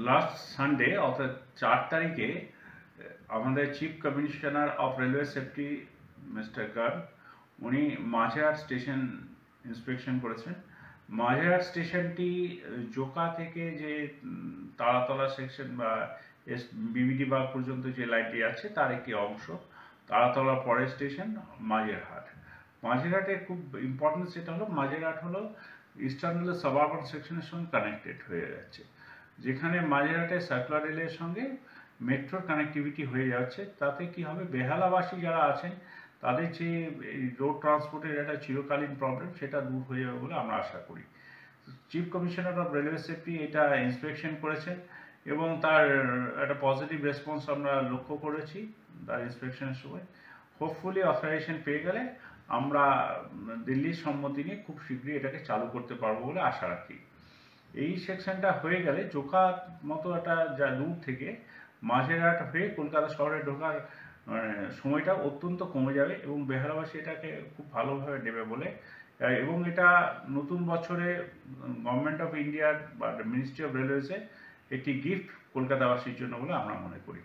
Last Sunday অর্থাৎ 4 তারিখে আমাদের chief commissioner of railway safety mister Garg উনি মাঝেরহাট স্টেশন ইন্সপেকশন করেছেন। মাঝেরহাট স্টেশনটি জোকা থেকে যে তারাতলা সেকশন বা বিবিডি বাগ পর্যন্ত যে লাইনটি আছে তার একটি অংশ। তারাতলার পরের স্টেশন মাঝেরহাট। মাঝেরহাটের খুব ইম্পর্টেন্স যেটা হলো, মাঝেরহাট হলো ইস্টার্ন রেলের সাবআরবান সেকশনের সঙ্গে কানেক্টেড হয়ে যাচ্ছে, যেখানে মাঝেরহাটে সার্কুলার রেলের সঙ্গে মেট্রোর কানেক্টিভিটি হয়ে যাচ্ছে। তাতে কি হবে, বেহালাবাসী যারা আছেন তাদের যে রোড ট্রান্সপোর্টের একটা চিরকালীন প্রবলেম সেটা দূর হয়ে যাবে বলে আমরা আশা করি। Chief commissioner of railway safety এটা ইন্সপেকশন করেছেন এবং তার একটা পজিটিভ রেসপন্স আমরা লক্ষ্য করেছি তার ইন্সপেকশনের সময়। হোপফুলি অথরাইজেশন পেয়ে গেলে আমরা দিল্লির সম্মতি নিয়ে খুব শীঘ্রই এটাকে চালু করতে পারবো বলে আশা রাখি। এই সেকশনটা হয়ে গেলে জোকার মতো একটা যা দূর থেকে মাঝেরহাট হয়ে কলকাতা শহরে ঢোকার সময়টা অত্যন্ত কমে যাবে এবং বেহালাবাসী এটাকে খুব ভালোভাবে নেবে বলে, এবং এটা নতুন বছরে গভর্নমেন্ট অফ ইন্ডিয়ার বা মিনিস্ট্রি অফ রেলওয়েজে একটি গিফট কলকাতাবাসীর জন্য বলে আমরা মনে করি।